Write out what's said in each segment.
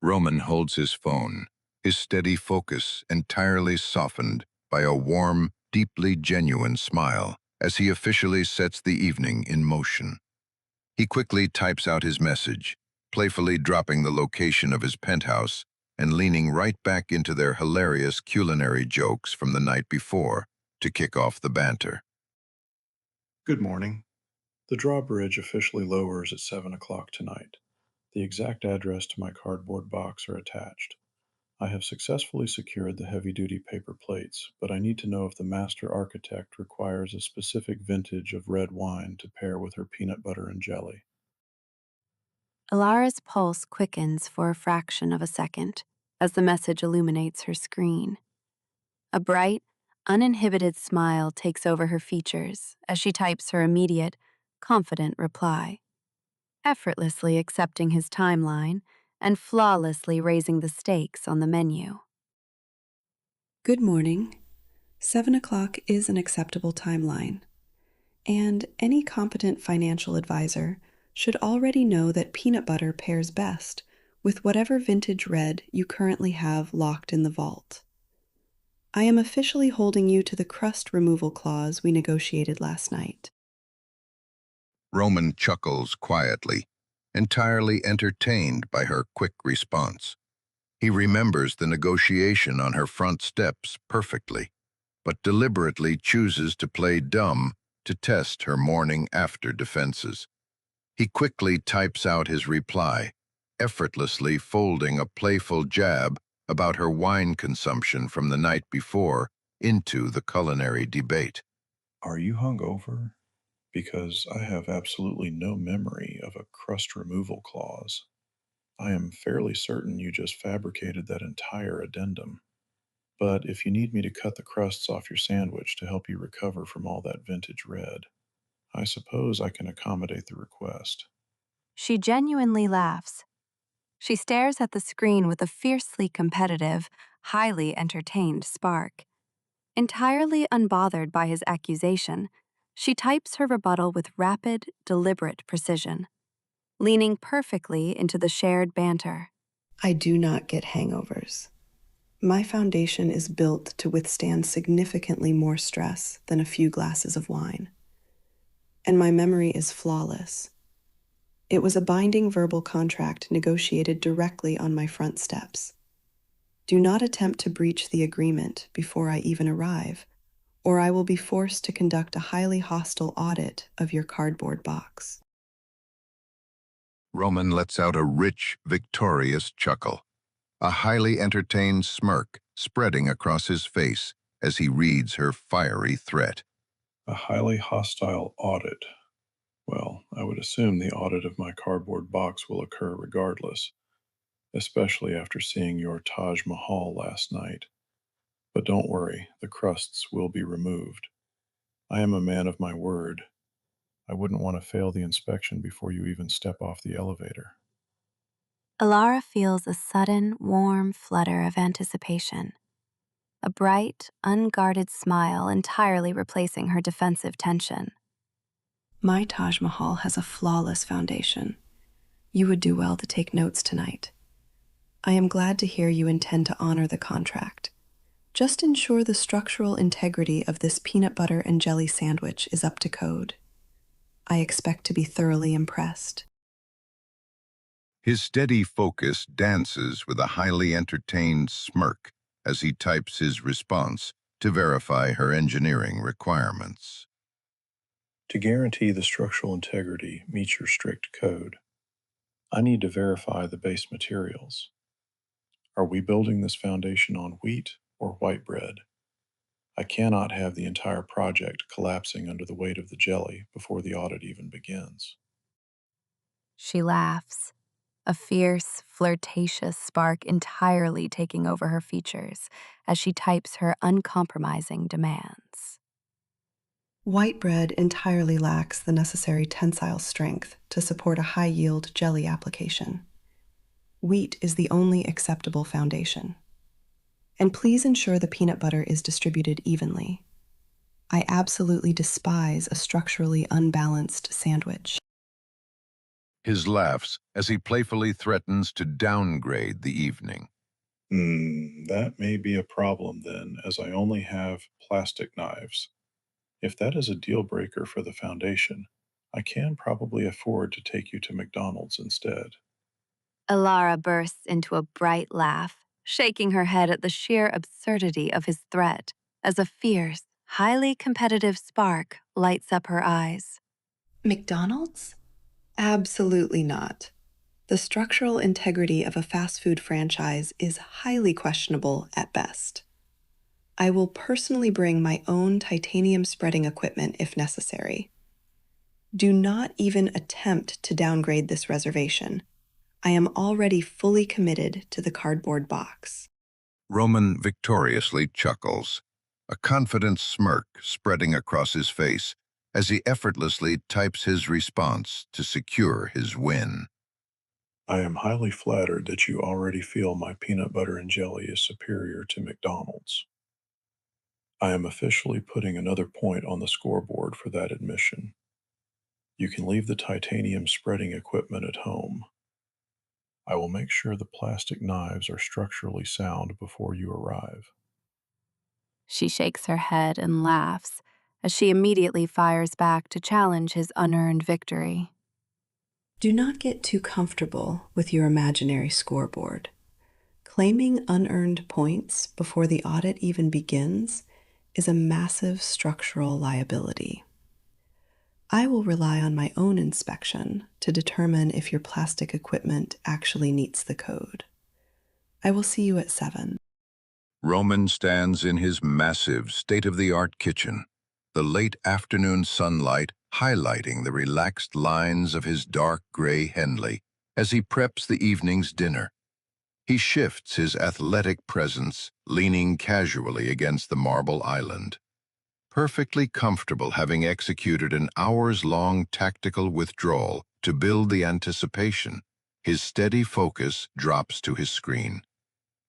Roman holds his phone, his steady focus entirely softened by a warm, deeply genuine smile as he officially sets the evening in motion. He quickly types out his message, playfully dropping the location of his penthouse and leaning right back into their hilarious culinary jokes from the night before to kick off the banter. Good morning. The drawbridge officially lowers at 7 o'clock tonight. The exact address to my cardboard box are attached. I have successfully secured the heavy-duty paper plates, but I need to know if the master architect requires a specific vintage of red wine to pair with her peanut butter and jelly. Elara's pulse quickens for a fraction of a second as the message illuminates her screen. A bright, uninhibited smile takes over her features as she types her immediate, confident reply, effortlessly accepting his timeline and flawlessly raising the stakes on the menu. Good morning. 7 o'clock is an acceptable timeline, and any competent financial advisor should already know that peanut butter pairs best with whatever vintage red you currently have locked in the vault. I am officially holding you to the crust removal clause we negotiated last night. Roman chuckles quietly, entirely entertained by her quick response. He remembers the negotiation on her front steps perfectly, but deliberately chooses to play dumb to test her morning after defenses. He quickly types out his reply, effortlessly folding a playful jab about her wine consumption from the night before into the culinary debate. Are you hungover? Because I have absolutely no memory of a crust removal clause. I am fairly certain you just fabricated that entire addendum. But if you need me to cut the crusts off your sandwich to help you recover from all that vintage red, I suppose I can accommodate the request. She genuinely laughs. She stares at the screen with a fiercely competitive, highly entertained spark. Entirely unbothered by his accusation, she types her rebuttal with rapid, deliberate precision, leaning perfectly into the shared banter. I do not get hangovers. My foundation is built to withstand significantly more stress than a few glasses of wine. And my memory is flawless. It was a binding verbal contract negotiated directly on my front steps. Do not attempt to breach the agreement before I even arrive, or I will be forced to conduct a highly hostile audit of your cardboard box. Roman lets out a rich, victorious chuckle, a highly entertained smirk spreading across his face as he reads her fiery threat. A highly hostile audit. Well, I would assume the audit of my cardboard box will occur regardless, especially after seeing your Taj Mahal last night. But don't worry, the crusts will be removed. I am a man of my word. I wouldn't want to fail the inspection before you even step off the elevator. Elara feels a sudden, warm flutter of anticipation, a bright, unguarded smile entirely replacing her defensive tension. My Taj Mahal has a flawless foundation. You would do well to take notes tonight. I am glad to hear you intend to honor the contract. Just ensure the structural integrity of this peanut butter and jelly sandwich is up to code. I expect to be thoroughly impressed. His steady focus dances with a highly entertained smirk as he types his response to verify her engineering requirements. To guarantee the structural integrity meets your strict code, I need to verify the base materials. Are we building this foundation on wheat or white bread? I cannot have the entire project collapsing under the weight of the jelly before the audit even begins. She laughs, a fierce, flirtatious spark entirely taking over her features as she types her uncompromising demands. White bread entirely lacks the necessary tensile strength to support a high-yield jelly application. Wheat is the only acceptable foundation. And please ensure the peanut butter is distributed evenly. I absolutely despise a structurally unbalanced sandwich. His laughs as he playfully threatens to downgrade the evening. That may be a problem then, as I only have plastic knives. If that is a deal breaker for the foundation, I can probably afford to take you to McDonald's instead. Elara bursts into a bright laugh, shaking her head at the sheer absurdity of his threat as a fierce, highly competitive spark lights up her eyes. McDonald's? Absolutely not. The structural integrity of a fast food franchise is highly questionable at best. I will personally bring my own titanium spreading equipment if necessary. Do not even attempt to downgrade this reservation. I am already fully committed to the cardboard box. Roman victoriously chuckles, a confident smirk spreading across his face as he effortlessly types his response to secure his win. I am highly flattered that you already feel my peanut butter and jelly is superior to McDonald's. I am officially putting another point on the scoreboard for that admission. You can leave the titanium spreading equipment at home. I will make sure the plastic knives are structurally sound before you arrive. She shakes her head and laughs as she immediately fires back to challenge his unearned victory. Do not get too comfortable with your imaginary scoreboard. Claiming unearned points before the audit even begins is a massive structural liability. I will rely on my own inspection to determine if your plastic equipment actually meets the code. I will see you at 7. Roman stands in his massive, state-of-the-art kitchen, the late afternoon sunlight highlighting the relaxed lines of his dark gray Henley as he preps the evening's dinner. He shifts his athletic presence, leaning casually against the marble island. Perfectly comfortable having executed an hours-long tactical withdrawal to build the anticipation, his steady focus drops to his screen.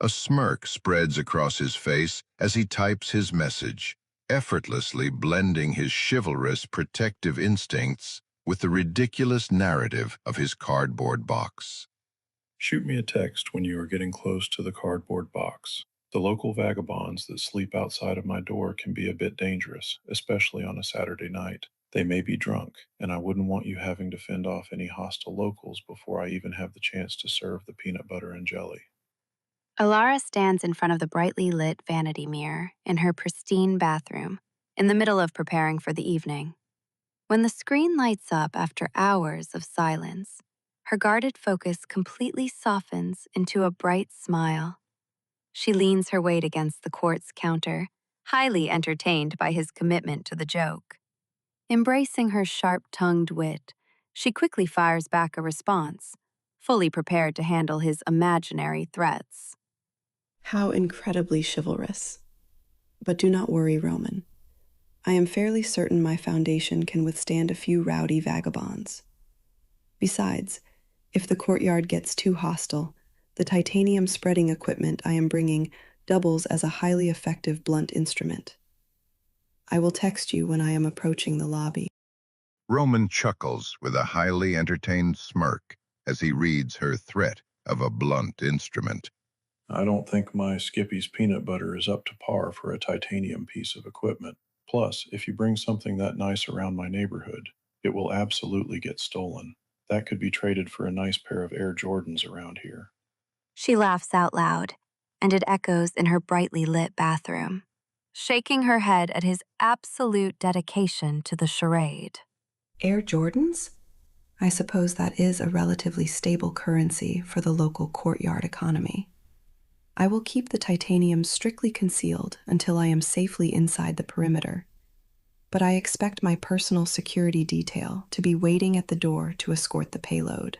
A smirk spreads across his face as he types his message, effortlessly blending his chivalrous protective instincts with the ridiculous narrative of his cardboard box. Shoot me a text when you are getting close to the cardboard box. The local vagabonds that sleep outside of my door can be a bit dangerous, especially on a Saturday night. They may be drunk, and I wouldn't want you having to fend off any hostile locals before I even have the chance to serve the peanut butter and jelly. Elara stands in front of the brightly lit vanity mirror in her pristine bathroom, in the middle of preparing for the evening. When the screen lights up after hours of silence, her guarded focus completely softens into a bright smile. She leans her weight against the quartz counter, highly entertained by his commitment to the joke. Embracing her sharp-tongued wit, she quickly fires back a response, fully prepared to handle his imaginary threats. How incredibly chivalrous. But do not worry, Roman. I am fairly certain my foundation can withstand a few rowdy vagabonds. Besides, if the courtyard gets too hostile, the titanium spreading equipment I am bringing doubles as a highly effective blunt instrument. I will text you when I am approaching the lobby. Roman chuckles with a highly entertained smirk as he reads her threat of a blunt instrument. I don't think my Skippy's peanut butter is up to par for a titanium piece of equipment. Plus, if you bring something that nice around my neighborhood, it will absolutely get stolen. That could be traded for a nice pair of Air Jordans around here. She laughs out loud, and it echoes in her brightly lit bathroom, shaking her head at his absolute dedication to the charade. Air Jordans? I suppose that is a relatively stable currency for the local courtyard economy. I will keep the titanium strictly concealed until I am safely inside the perimeter, but I expect my personal security detail to be waiting at the door to escort the payload.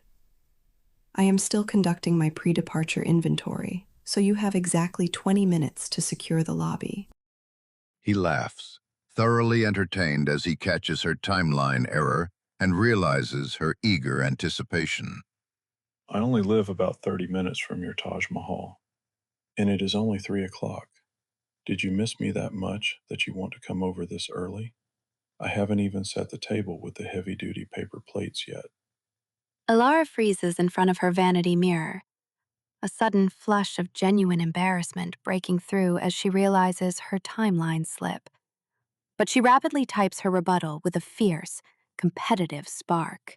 I am still conducting my pre-departure inventory, so you have exactly 20 minutes to secure the lobby. He laughs, thoroughly entertained as he catches her timeline error and realizes her eager anticipation. I only live about 30 minutes from your Taj Mahal, and it is only 3 o'clock. Did you miss me that much that you want to come over this early? I haven't even set the table with the heavy-duty paper plates yet. Elara freezes in front of her vanity mirror, a sudden flush of genuine embarrassment breaking through as she realizes her timeline slip. But she rapidly types her rebuttal with a fierce, competitive spark.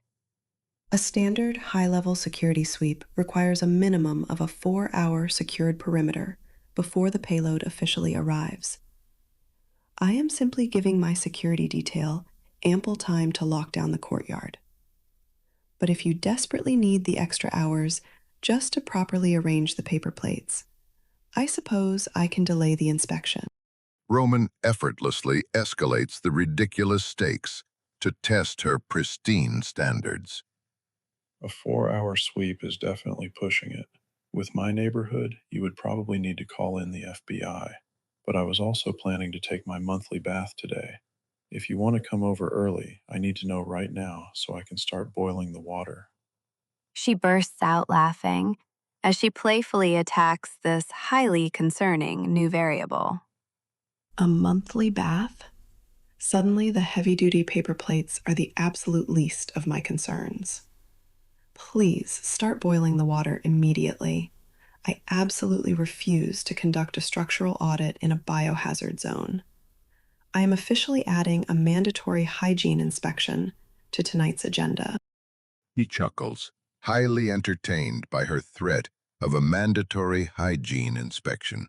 A standard high-level security sweep requires a minimum of a 4-hour secured perimeter before the payload officially arrives. I am simply giving my security detail ample time to lock down the courtyard. But if you desperately need the extra hours just to properly arrange the paper plates, I suppose I can delay the inspection. Roman effortlessly escalates the ridiculous stakes to test her pristine standards. A 4-hour sweep is definitely pushing it. With my neighborhood, you would probably need to call in the FBI. But I was also planning to take my monthly bath today. If you want to come over early, I need to know right now so I can start boiling the water. She bursts out laughing as she playfully attacks this highly concerning new variable. A monthly bath? Suddenly, the heavy-duty paper plates are the absolute least of my concerns. Please start boiling the water immediately. I absolutely refuse to conduct a structural audit in a biohazard zone. I am officially adding a mandatory hygiene inspection to tonight's agenda. He chuckles, highly entertained by her threat of a mandatory hygiene inspection.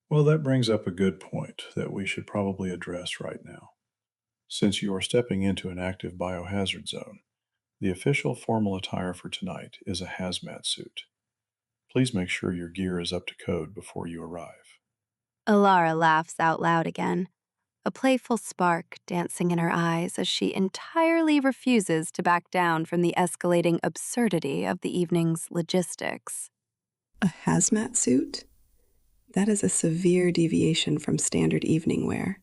Well, that brings up a good point that we should probably address right now. Since you are stepping into an active biohazard zone, the official formal attire for tonight is a hazmat suit. Please make sure your gear is up to code before you arrive. Elara laughs out loud again, a playful spark dancing in her eyes as she entirely refuses to back down from the escalating absurdity of the evening's logistics. A hazmat suit? That is a severe deviation from standard evening wear.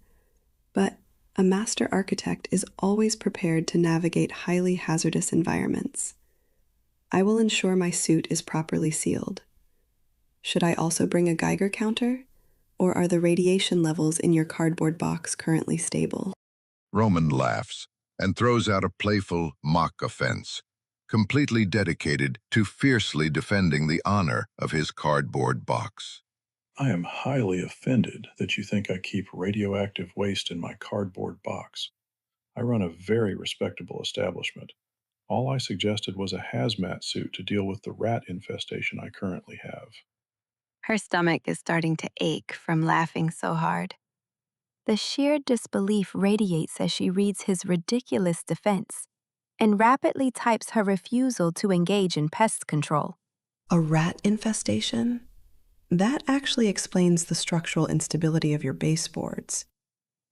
But a master architect is always prepared to navigate highly hazardous environments. I will ensure my suit is properly sealed. Should I also bring a Geiger counter? Or are the radiation levels in your cardboard box currently stable? Roman laughs and throws out a playful mock offense, completely dedicated to fiercely defending the honor of his cardboard box. I am highly offended that you think I keep radioactive waste in my cardboard box. I run a very respectable establishment. All I suggested was a hazmat suit to deal with the rat infestation I currently have. Her stomach is starting to ache from laughing so hard. The sheer disbelief radiates as she reads his ridiculous defense and rapidly types her refusal to engage in pest control. A rat infestation? That actually explains the structural instability of your baseboards.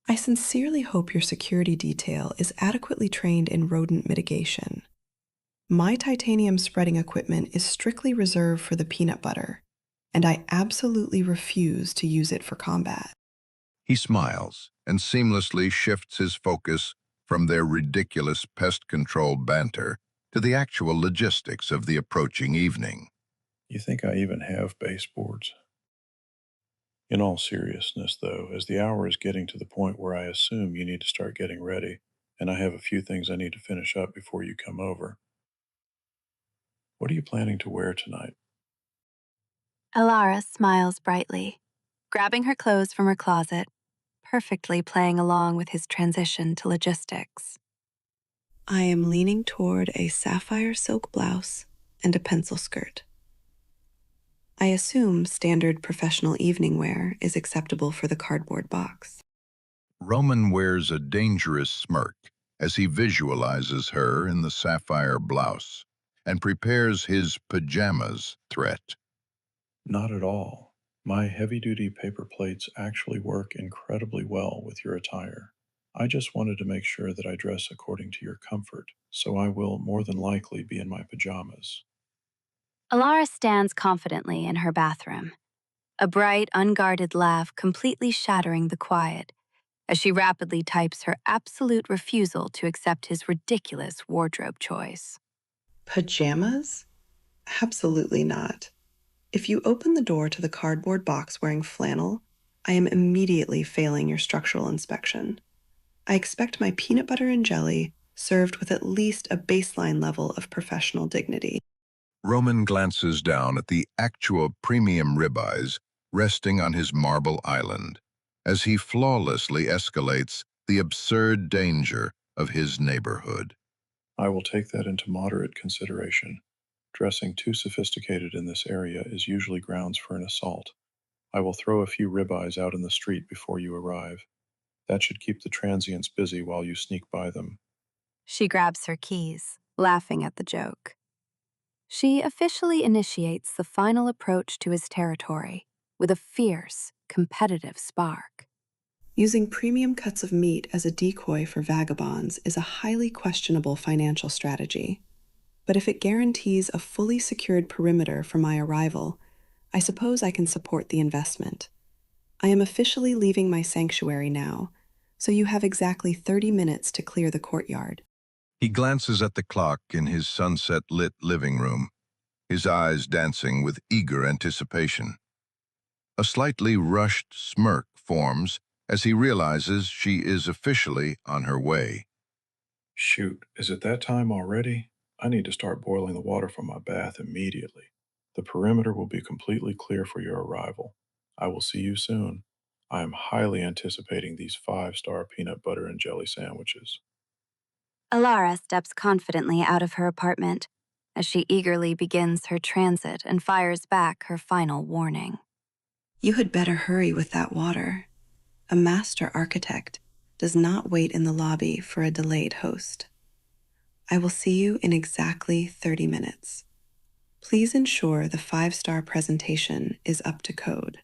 I sincerely hope your security detail is adequately trained in rodent mitigation. My titanium spreading equipment is strictly reserved for the peanut butter, and I absolutely refuse to use it for combat. He smiles and seamlessly shifts his focus from their ridiculous pest control banter to the actual logistics of the approaching evening. You think I even have baseboards? In all seriousness, though, as the hour is getting to the point where I assume you need to start getting ready, and I have a few things I need to finish up before you come over. What are you planning to wear tonight? Elara smiles brightly, grabbing her clothes from her closet, perfectly playing along with his transition to logistics. I am leaning toward a sapphire silk blouse and a pencil skirt. I assume standard professional evening wear is acceptable for the cardboard box. Roman wears a dangerous smirk as he visualizes her in the sapphire blouse and prepares his pajamas threat. Not at all. My heavy-duty paper plates actually work incredibly well with your attire. I just wanted to make sure that I dress according to your comfort, so I will more than likely be in my pajamas. Elara stands confidently in her bathroom, a bright, unguarded laugh completely shattering the quiet as she rapidly types her absolute refusal to accept his ridiculous wardrobe choice. Pajamas? Absolutely not. If you open the door to the cardboard box wearing flannel, I am immediately failing your structural inspection. I expect my peanut butter and jelly, served with at least a baseline level of professional dignity. Roman glances down at the actual premium ribeyes resting on his marble island as he flawlessly escalates the absurd danger of his neighborhood. I will take that into moderate consideration. Dressing too sophisticated in this area is usually grounds for an assault. I will throw a few ribeyes out in the street before you arrive. That should keep the transients busy while you sneak by them. She grabs her keys, laughing at the joke. She officially initiates the final approach to his territory with a fierce, competitive spark. Using premium cuts of meat as a decoy for vagabonds is a highly questionable financial strategy. But if it guarantees a fully secured perimeter for my arrival, I suppose I can support the investment. I am officially leaving my sanctuary now, so you have exactly 30 minutes to clear the courtyard. He glances at the clock in his sunset-lit living room, his eyes dancing with eager anticipation. A slightly rushed smirk forms as he realizes she is officially on her way. Shoot, is it that time already? I need to start boiling the water for my bath immediately. The perimeter will be completely clear for your arrival. I will see you soon. I am highly anticipating these 5-star peanut butter and jelly sandwiches. Elara steps confidently out of her apartment as she eagerly begins her transit and fires back her final warning. You had better hurry with that water. A master architect does not wait in the lobby for a delayed host. I will see you in exactly 30 minutes. Please ensure the 5-star presentation is up to code.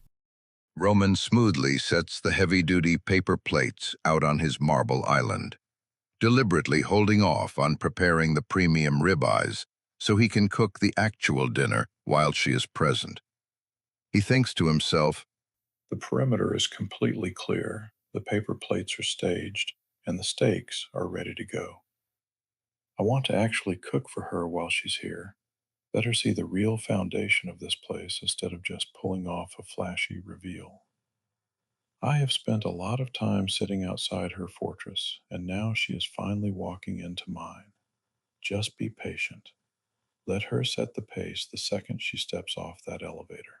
Roman smoothly sets the heavy-duty paper plates out on his marble island, deliberately holding off on preparing the premium ribeyes so he can cook the actual dinner while she is present. He thinks to himself, The perimeter is completely clear, the paper plates are staged, and the steaks are ready to go. I want to actually cook for her while she's here. Let her see the real foundation of this place instead of just pulling off a flashy reveal. I have spent a lot of time sitting outside her fortress, and now she is finally walking into mine. Just be patient. Let her set the pace the second she steps off that elevator.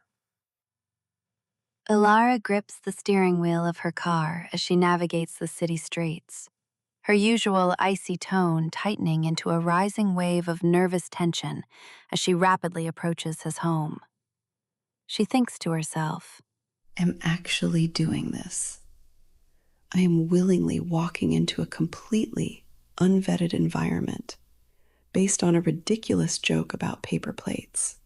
Elara grips the steering wheel of her car as she navigates the city streets, her usual icy tone tightening into a rising wave of nervous tension as she rapidly approaches his home. She thinks to herself, I'm actually doing this. I am willingly walking into a completely unvetted environment based on a ridiculous joke about paper plates.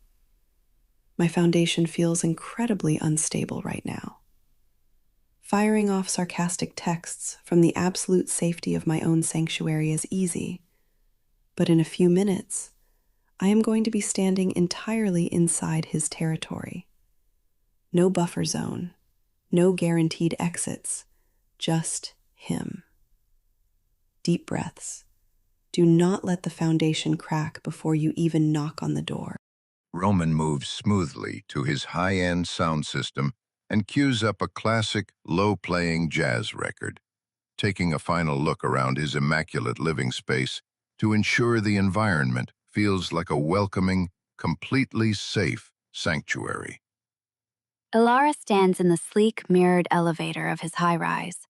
My foundation feels incredibly unstable right now. Firing off sarcastic texts from the absolute safety of my own sanctuary is easy, but in a few minutes, I am going to be standing entirely inside his territory. No buffer zone, no guaranteed exits, just him. Deep breaths. Do not let the foundation crack before you even knock on the door. Roman moves smoothly to his high-end sound system and cues up a classic, low-playing jazz record, taking a final look around his immaculate living space to ensure the environment feels like a welcoming, completely safe sanctuary. Elara stands in the sleek, mirrored elevator of his high-rise,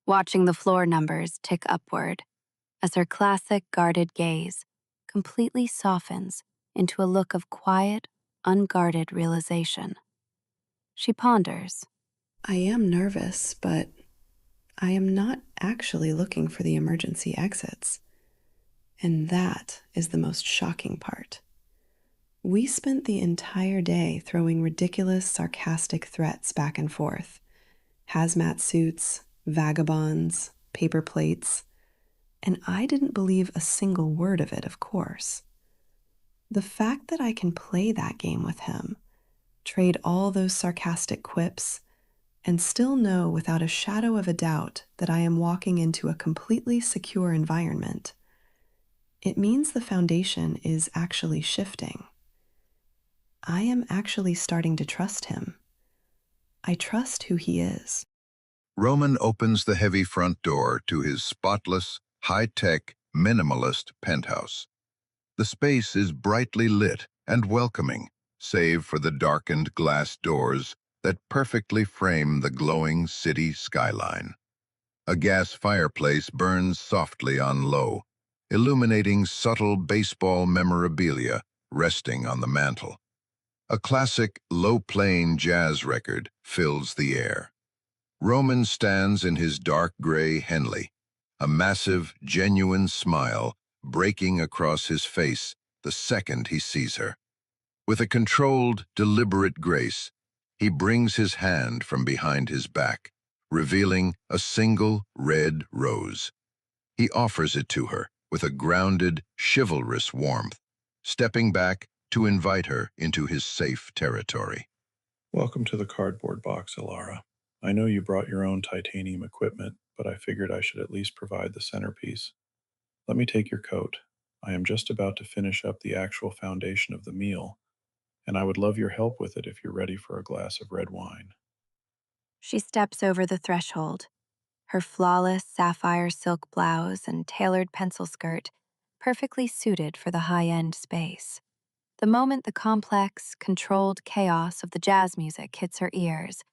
watching the floor numbers tick upward as her classic guarded gaze completely softens into a look of quiet, unguarded realization. She ponders. I am nervous, but I am not actually looking for the emergency exits. And that is the most shocking part. We spent the entire day throwing ridiculous, sarcastic threats back and forth. Hazmat suits, vagabonds, paper plates, and I didn't believe a single word of it, of course. The fact that I can play that game with him, trade all those sarcastic quips, and still know without a shadow of a doubt that I am walking into a completely secure environment, it means the foundation is actually shifting. I am actually starting to trust him. I trust who he is. Roman opens the heavy front door to his spotless, high-tech, minimalist penthouse. The space is brightly lit and welcoming, save for the darkened glass doors that perfectly frame the glowing city skyline. A gas fireplace burns softly on low, illuminating subtle baseball memorabilia resting on the mantel. A classic low-playing jazz record fills the air. Roman stands in his dark gray Henley, a massive, genuine smile breaking across his face the second he sees her. With a controlled, deliberate grace, he brings his hand from behind his back, revealing a single red rose. He offers it to her with a grounded, chivalrous warmth, stepping back to invite her into his safe territory. Welcome to the cardboard box, Elara. I know you brought your own titanium equipment, but I figured I should at least provide the centerpiece. Let me take your coat. I am just about to finish up the actual foundation of the meal, and I would love your help with it if you're ready for a glass of red wine. She steps over the threshold, her flawless sapphire silk blouse and tailored pencil skirt perfectly suited for the high-end space. The moment the complex, controlled chaos of the jazz music hits her ears,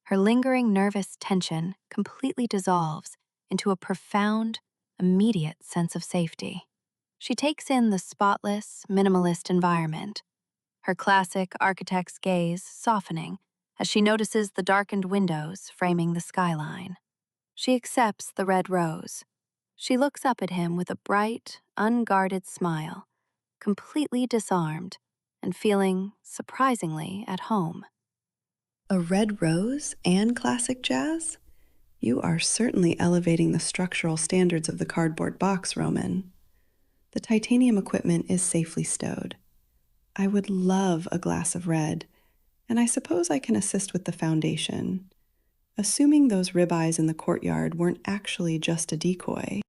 her lingering nervous tension completely dissolves into a profound, immediate sense of safety. She takes in the spotless, minimalist environment, her classic architect's gaze softening as she notices the darkened windows framing the skyline. She accepts the red rose. She looks up at him with a bright, unguarded smile, completely disarmed and feeling surprisingly at home. A red rose and classic jazz? You are certainly elevating the structural standards of the cardboard box, Roman. The titanium equipment is safely stowed. I would love a glass of red, and I suppose I can assist with the foundation. Assuming those ribeyes in the courtyard weren't actually just a decoy.